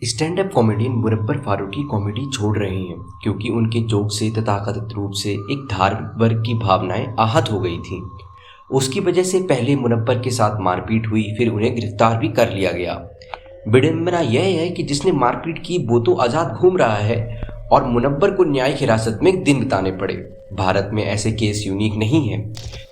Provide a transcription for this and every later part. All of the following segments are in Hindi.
Stand up comedian Munawar Faruqui comedy छोड़ रहे हैं क्योंकि उनके जोक से तथाकथित रूप से एक धार्मिक वर्ग की भावनाएं आहत हो गई थीं। उसकी वजह से पहले मुनव्वर के साथ मारपीट हुई, फिर उन्हें गिरफ्तार भी कर लिया गया। विडंबना यह है कि जिसने मारपीट की वो तो आज़ाद घूम रहा है और मुनव्वर को न्यायिक हिरासत में दिन बिताने पड़े। भारत में ऐसे केस यूनिक नहीं है।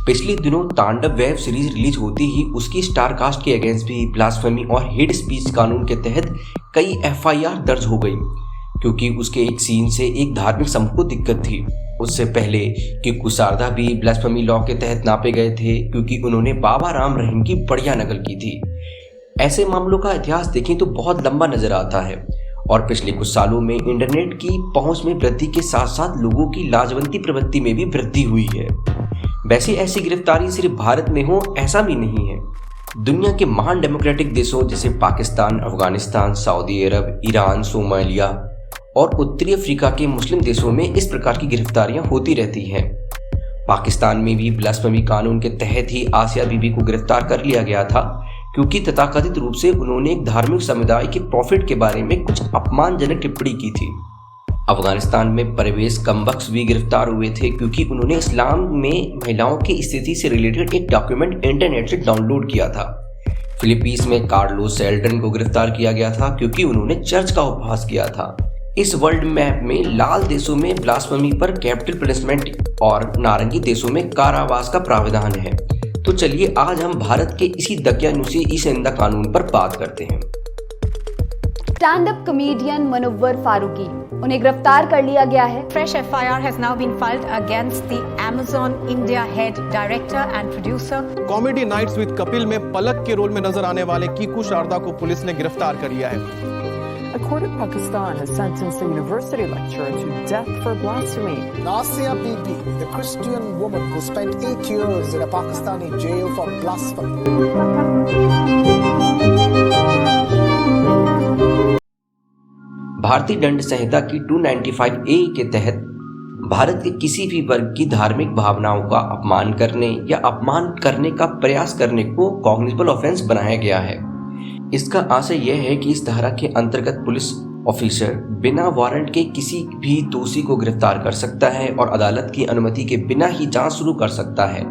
पिछले दिनों तांडव वेब सीरीज रिलीज होती ही उसकी स्टार कास्ट के अगेंस्ट भी ब्लास्फेमी और हेट स्पीच कानून के तहत कई एफआईआर दर्ज हो गई क्योंकि उसके एक सीन से एक धार्मिक समूह को दिक्कत थी। उससे पहले कि कुशारदा भी ब्लास्फेमी लॉ के तहत नापे गए थे क्योंकि उन्होंने बाबा राम रहीम की बढ़िया नकल की थी। ऐसे मामलों का इतिहास देखें तो बहुत लंबा नजर आता है और पिछले कुछ सालों में इंटरनेट की पहुंच में वृद्धि के साथ साथ लोगों की लाजवंती प्रवृत्ति में भी वृद्धि हुई है। वैसे ऐसी गिरफ्तारी सिर्फ भारत में हो ऐसा भी नहीं है। दुनिया के महान डेमोक्रेटिक देशों जैसे पाकिस्तान, अफगानिस्तान, सऊदी अरब, ईरान, सोमालिया और उत्तरी अफ्रीका के मुस्लिम देशों में इस प्रकार की गिरफ्तारियां होती रहती हैं। पाकिस्तान में भी ब्लास्फेमी कानून के तहत ही आसिया बीबी को गिरफ्तार कर लिया गया था क्योंकि तथाकथित रूप से उन्होंने एक धार्मिक समुदाय के प्रॉफिट के बारे में कुछ अपमानजनक टिप्पणी की थी। अफगानिस्तान में परवेज कमबख्श भी गिरफ्तार हुए थे क्योंकि उन्होंने इस्लाम में महिलाओं की स्थिति से रिलेटेड एक डॉक्यूमेंट इंटरनेट से डाउनलोड किया था। फिलीपींस में कार्लोस सेल्ड्रन को गिरफ्तार किया गया था क्योंकि उन्होंने चर्च का उपहास किया था। इस वर्ल्ड मैप में लाल देशों में ब्लास्फेमी पर कैपिटल पनिशमेंट और नारंगी देशों में कारावास का प्रावधान है। तो चलिए आज हम भारत के इसी दकियानुसी ईसनिंदा कानून पर बात करते हैं। Stand up comedian Munawar Faruqui, उन्हें गिरफ्तार कर लिया गया है। Fresh FIR has now been filed against the Amazon India head director and producer. Comedy nights with Kapil में पलक के रोल में नजर आने वाले कीकू शारदा को पुलिस ने गिरफ्तार कर लिया है। A court in Pakistan has sentenced a university lecturer to death for blasphemy. Asia Bibi, the Christian woman who spent 8 years in a Pakistani jail for blasphemy. भारतीय दंड संहिता की 295A के तहत भारत के किसी भी वर्ग की धार्मिक भावनाओं का अपमान करने या अपमान करने का प्रयास करने को कॉग्निजेबल ऑफेंस बनाया गया है। इसका आशय यह है कि इस धारा के अंतर्गत पुलिस ऑफिसर बिना वारंट के किसी भी दोषी को गिरफ्तार कर सकता है और अदालत की अनुमति के बिना ही जांच शुरू कर सकता है।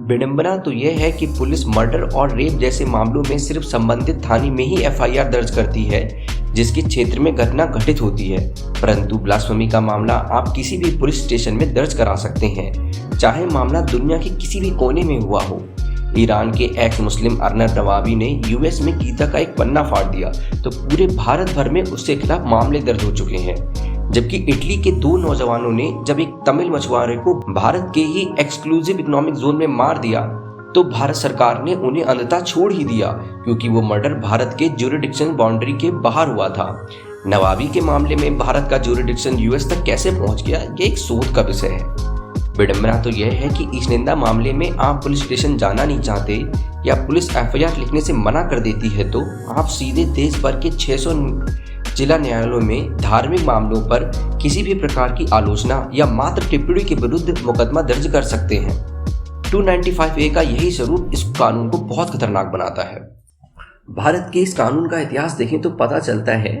विडंबना तो यह है कि पुलिस मर्डर और रेप जैसे मामलों में सिर्फ संबंधित थाने में ही एफआईआर दर्ज करती है जिसके क्षेत्र में घटना घटित होती है, परंतु ब्लास्फेमी का मामला आप किसी भी पुलिस स्टेशन में दर्ज करा सकते हैं, चाहे मामला दुनिया के किसी भी कोने में हुआ हो। ईरान के एक्स मुस्लिम अर्नब नवाबी ने यूएस में गीता का एक पन्ना फाड़ दिया तो पूरे भारत भर में उसके खिलाफ मामले दर्ज हो चुके हैं। जबकि इटली के 2 नौजवानों ने जब एक तमिल मछुआरे को भारत के ही एक्सक्लूसिव इकोनॉमिक जोन में मार दिया तो भारत सरकार ने उन्हें अंततः छोड़ ही दिया क्योंकि वो मर्डर भारत के ज्यूरिडिक्शन बाउंड्री के बाहर हुआ था। नवाबी के मामले में भारत का ज्यूरिडिक्शन यूएस तक कैसे पहुंच गया, ये एक शोध का विषय है। विडंबना तो यह है कि ईसनिंदा मामले में आप पुलिस स्टेशन जाना नहीं चाहते या पुलिस एफआईआर लिखने से मना कर देती है तो आप सीधे देश भर के 600 जिला न्यायालयों में धार्मिक मामलों पर किसी भी प्रकार की आलोचना या मात्र टिप्पणी के विरुद्ध मुकदमा दर्ज कर सकते हैं। 295A का यही स्वरूप इस कानून को बहुत खतरनाक बनाता है। भारत के इस कानून का इतिहास देखें तो पता चलता है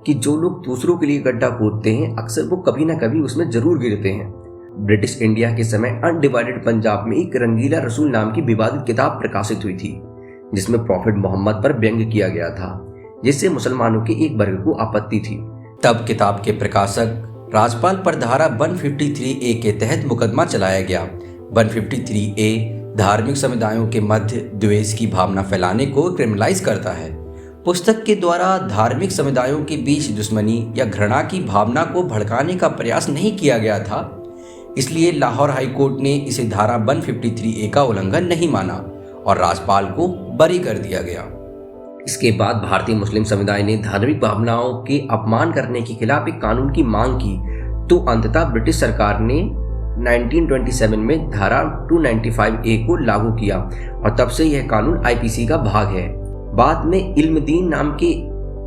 कि जो लोग दूसरों के लिए गड्ढा खोदते हैं अक्सर वो कभी ना कभी उसमें जरूर गिरते हैं। ब्रिटिश इंडिया के समय अनडिवाइडेड पंजाब में एक रंगीला रसूल नाम की विवादित किताब प्रकाशित हुई थी जिसमें प्रॉफिट मोहम्मद पर व्यंग्य किया गया था, जिससे मुसलमानों के एक वर्ग को आपत्ति थी। तब किताब के प्रकाशक राजपाल पर धारा 153A के तहत मुकदमा चलाया गया। 153A धार्मिक समुदायों के मध्य द्वेष की भावना फैलाने को क्रिमिनलाइज करता है। पुस्तक के द्वारा धार्मिक समुदायों के बीच दुश्मनी या घृणा की भावना को भड़काने का प्रयास नहीं किया गया था, इसलिए लाहौर हाई कोर्ट ने इसे धारा 153A का उल्लंघन नहीं माना और राजपाल को बरी कर दिया गया। इसके बाद भारतीय मुस्लिम समुदाय ने धार्मिक भावनाओं के अपमान करने के खिलाफ एक कानून की मांग की तो अंततः ब्रिटिश सरकार ने 1927 में धारा 295A को लागू किया और तब से यह कानून आईपीसी का भाग है। बाद में इल्मुद्दीन नाम के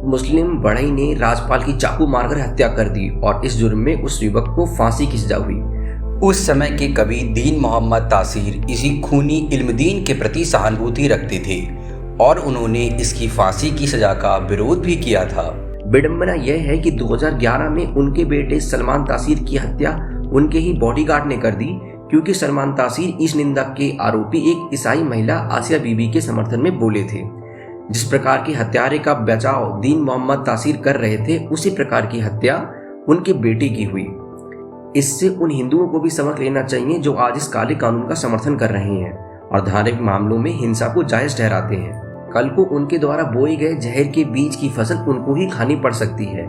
मुस्लिम बढ़ई ने राजपाल की चाकू मारकर हत्या कर दी और इस जुर्म में उस युवक को फांसी की सजा हुई। उस समय के कवि दीन मोहम्मद तासीर इसी खूनी इल्मुद्दीन के प्रति सहानुभूति रखते थे और उन्होंने इसकी फांसी की सजा का विरोध भी किया था। विडंबना यह है कि 2011 में उनके बेटे सलमान तासीर की हत्या उनके ही बॉडीगार्ड ने कर दी, क्योंकि सलमान तासीर इस निंदा के आरोपी एक ईसाई महिला आसिया बीबी के समर्थन में बोले थे। जिस प्रकार के हत्यारे का बचाव दीन मोहम्मद तासीर कर रहे थे, उसी प्रकार की हत्या उनके बेटे की हुई। इससे उन हिंदुओं को भी सबक लेना चाहिए जो आज इस काले कानून का समर्थन कर रहे हैं और धार्मिक मामलों में हिंसा को जायज ठहराते हैं। कल को उनके द्वारा बोए गए जहर के बीज की फसल उनको ही खानी पड़ सकती है।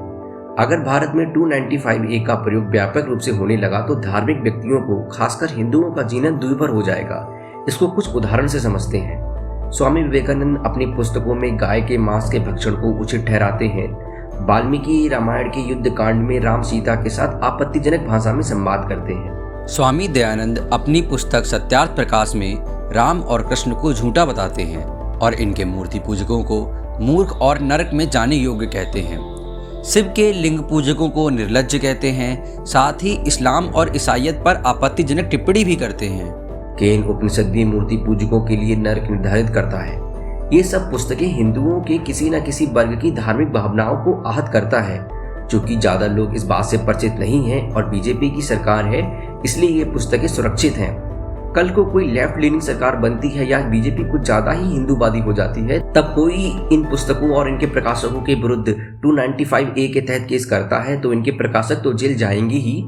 अगर भारत में 295A का प्रयोग व्यापक रूप से होने लगा तो धार्मिक व्यक्तियों को, खासकर हिंदुओं का जीना दुर्भर हो जाएगा। इसको कुछ उदाहरण से समझते हैं। स्वामी विवेकानंद अपनी पुस्तकों में गाय के मांस के भक्षण को उचित ठहराते हैं। वाल्मीकि रामायण के युद्ध कांड में राम सीता के साथ आपत्तिजनक भाषा में संवाद करते हैं। स्वामी दयानंद अपनी पुस्तक सत्यार्थ प्रकाश में राम और कृष्ण को झूठा बताते हैं और इनके मूर्ति पूजकों को मूर्ख और नरक में जाने योग्य कहते हैं। शिव के लिंग पूजकों को निर्लज्ज कहते हैं। साथ ही इस्लाम और ईसाईयत पर आपत्तिजनक टिप्पणी भी करते हैं। केन उपनिषद भी मूर्ति पूजकों के लिए नरक निर्धारित करता है। ये सब पुस्तकें हिंदुओं के किसी न किसी वर्ग की धार्मिक भावनाओं को आहत करता है। चूंकि ज्यादा लोग इस बात से परिचित नहीं हैं और बीजेपी की सरकार है, इसलिए ये पुस्तकें सुरक्षित हैं। कल को कोई लेफ्ट लीनिंग सरकार बनती है या बीजेपी कुछ ज्यादा ही हिंदूवादी हो जाती है, तब कोई इन पुस्तकों और इनके प्रकाशकों के विरुद्ध 295A के तहत केस करता है तो इनके प्रकाशक तो जेल जाएंगे ही,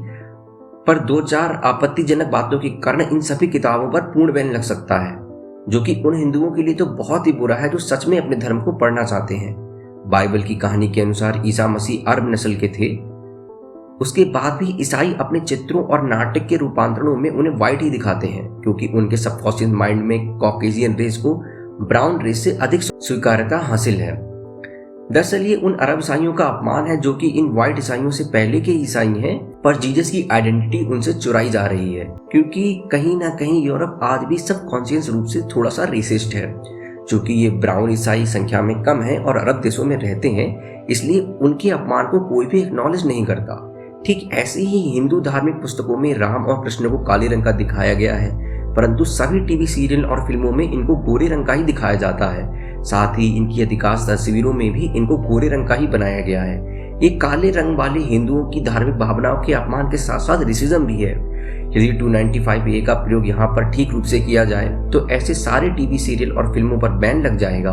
पर 2-4 आपत्तिजनक बातों के कारण इन सभी किताबों पर पूर्ण बैन लग सकता है, जो कि उन हिंदुओं के लिए तो बहुत ही बुरा है जो सच में अपने धर्म को पढ़ना चाहते हैं। बाइबल की कहानी के अनुसार ईसा मसीह अरब नस्ल के थे। उसके बाद भी ईसाई अपने चित्रों और नाटक के रूपांतरणों में उन्हें व्हाइट ही दिखाते हैं, क्योंकि उनके सबकॉन्शियस माइंड में कॉकेशियन रेस को ब्राउन रेस से अधिक स्वीकार्यता हासिल है। दरअसल ये उन अरब ईसाइयों का अपमान है जो कि इन व्हाइट ईसाइयों से पहले के ईसाई हैं, पर जीसस की आइडेंटिटी उनसे चुराई जा रही है, क्योंकि कहीं ना कहीं यूरोप आज भी सबकॉन्शियस रूप से थोड़ा सा रेसिस्ट है। चूंकि ये ब्राउन ईसाई संख्या में कम है और अरब देशों में रहते हैं, इसलिए उनके अपमान को कोई भी एक्नॉलेज नहीं करता। ठीक ऐसे ही हिंदू धार्मिक पुस्तकों में राम और कृष्ण को काले रंग का दिखाया गया है, परंतु सभी टीवी सीरियल और फिल्मों में इनको गोरे रंग का ही दिखाया जाता है। साथ ही इनकी अधिकांश तस्वीरों में भी इनको गोरे रंग का ही बनाया गया है। ये काले रंग वाले हिंदुओं की धार्मिक भावनाओं के अपमान के साथ साथ रेसिज्म भी है। यदि 295A का प्रयोग यहाँ पर ठीक रूप से किया जाए तो ऐसे सारे टीवी सीरियल और फिल्मों पर बैन लग जाएगा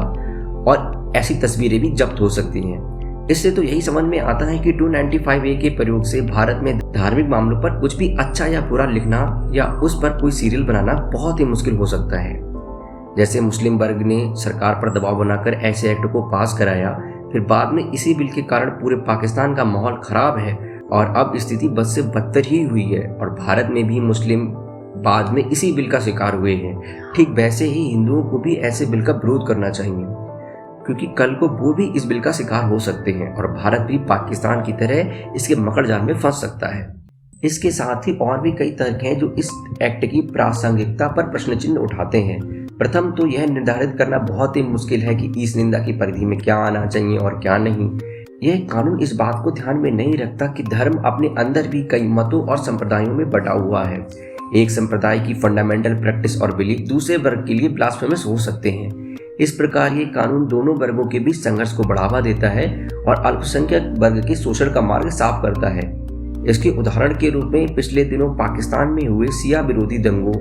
और ऐसी तस्वीरें भी जब्त हो सकती हैं। इससे तो यही समझ में आता है कि 295A के प्रयोग से भारत में धार्मिक मामलों पर कुछ भी अच्छा या बुरा लिखना या उस पर कोई सीरियल बनाना बहुत ही मुश्किल हो सकता है। जैसे मुस्लिम वर्ग ने सरकार पर दबाव बनाकर ऐसे एक्ट को पास कराया, फिर बाद में इसी बिल के कारण पूरे पाकिस्तान का माहौल खराब है और अब स्थिति बद से बदतर ही हुई है और भारत में भी मुस्लिम बाद में इसी बिल का शिकार हुए हैं। ठीक वैसे ही हिंदुओं को भी ऐसे बिल का विरोध करना चाहिए, क्योंकि कल को वो भी इस बिल का शिकार हो सकते हैं और भारत भी पाकिस्तान की तरह इसके मकड़ जाल में फंस सकता है। इसके साथ ही और भी कई तर्क हैं जो इस एक्ट की प्रासंगिकता पर प्रश्न चिन्ह उठाते हैं। प्रथम तो यह निर्धारित करना बहुत ही मुश्किल है कि इस निंदा की परिधि में क्या आना चाहिए और क्या नहीं। यह कानून इस बात को ध्यान में नहीं रखता कि धर्म अपने अंदर भी कई मतों और संप्रदायों में बटा हुआ है। एक संप्रदाय की फंडामेंटल प्रैक्टिस और बिलीफ दूसरे वर्ग के लिए ब्लास्फेमस हो सकते हैं। इस प्रकार ये कानून दोनों वर्गों के बीच संघर्ष को बढ़ावा देता है और अल्पसंख्यक वर्ग के शोषण का मार्ग साफ करता है। इसके उदाहरण के रूप में पिछले दिनों पाकिस्तान में हुए सिया विरोधी दंगों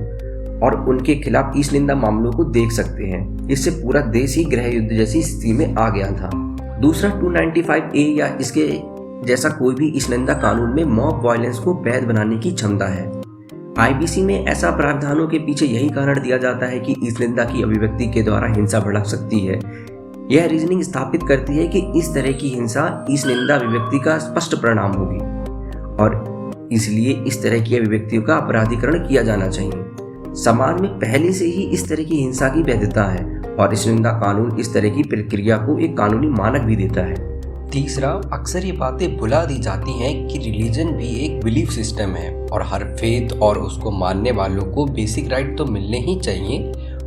और उनके खिलाफ इस निंदा मामलों को देख सकते हैं। इससे पूरा देश ही गृह युद्ध जैसी स्थिति में आ गया था। दूसरा 295A या इसके जैसा कोई भी इस निंदा कानून में मॉब वायलेंस को वैध बनाने की क्षमता है। IBC में ऐसा प्रावधानों के पीछे यही कारण दिया जाता है कि इस निंदा की अभिव्यक्ति के द्वारा हिंसा भड़क सकती है। यह रीजनिंग स्थापित करती है कि इस तरह की हिंसा इस निंदा अभिव्यक्ति का स्पष्ट परिणाम होगी और इसलिए इस तरह की अभिव्यक्तियों का अपराधीकरण किया जाना चाहिए। समाज में पहले से ही इस तरह की हिंसा की वैधता है और इस निंदा कानून इस तरह की प्रक्रिया को एक कानूनी मानक भी देता है। तीसरा, अक्सर ये बातें भुला दी जाती हैं कि रिलीजन भी एक बिलीफ सिस्टम है और हर फेथ और उसको मानने वालों को बेसिक राइट तो मिलने ही चाहिए,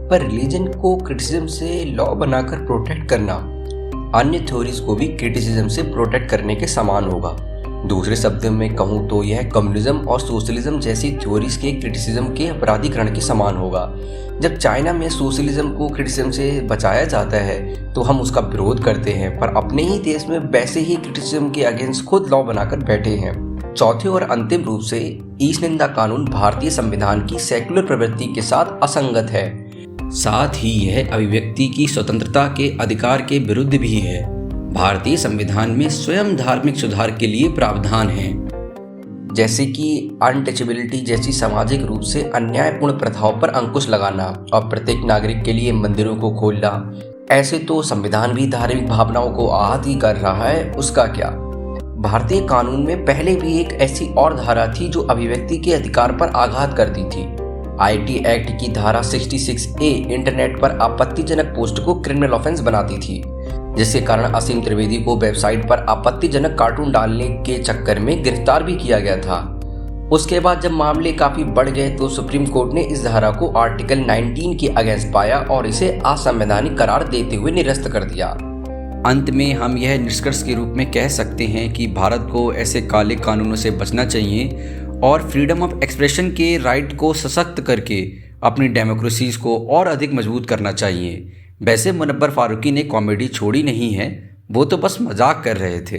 पर रिलीजन को क्रिटिसिज्म से लॉ बनाकर प्रोटेक्ट करना अन्य थ्योरीज को भी क्रिटिसिज्म से प्रोटेक्ट करने के समान होगा। दूसरे शब्दों में कहूँ तो यह कम्युनिज्म और सोशलिज्म जैसी थ्योरीज के क्रिटिसिज्म के अपराधीकरण के समान होगा। जब चाइना में सोशलिज्म को क्रिटिसिज्म से बचाया जाता है तो हम उसका विरोध करते हैं, पर अपने ही देश में वैसे ही क्रिटिसिज्म के अगेंस्ट खुद लॉ बनाकर बैठे हैं। चौथे और अंतिम रूप से ईश निंदा कानून भारतीय संविधान की सेक्युलर प्रवृत्ति के साथ असंगत है। साथ ही यह अभिव्यक्ति की स्वतंत्रता के अधिकार के विरुद्ध भी है। भारतीय संविधान में स्वयं धार्मिक सुधार के लिए प्रावधान है, जैसे कि अनटचेबिलिटी जैसी सामाजिक रूप से अन्यायपूर्ण प्रथाओं पर अंकुश लगाना और प्रत्येक नागरिक के लिए मंदिरों को खोलना। ऐसे तो संविधान भी धार्मिक भावनाओं को आहत ही कर रहा है, उसका क्या। भारतीय कानून में पहले भी एक ऐसी और धारा थी जो अभिव्यक्ति के अधिकार पर आघात करती थी। आईटी एक्ट की धारा 66A इंटरनेट पर आपत्तिजनक पोस्ट को क्रिमिनल ऑफेंस बनाती थी, जिसके कारण असीम त्रिवेदी को वेबसाइट पर आपत्तिजनक कार्टून डालने के चक्कर में गिरफ्तार भी किया गया था। उसके बाद जब मामले काफी बढ़ गए तो सुप्रीम कोर्ट ने इस धारा को आर्टिकल 19 के अगेंस्ट पाया और इसे असंवैधानिक करार देते हुए निरस्त कर दिया। अंत में हम यह निष्कर्ष के रूप में कह सकते हैं कि भारत को ऐसे काले कानूनों से बचना चाहिए और फ्रीडम ऑफ एक्सप्रेशन के राइट को सशक्त करके अपनी डेमोक्रेसीज को और अधिक मजबूत करना चाहिए। वैसे मुनव्वर फारूकी ने कॉमेडी छोड़ी नहीं है, वो तो बस मजाक कर रहे थे।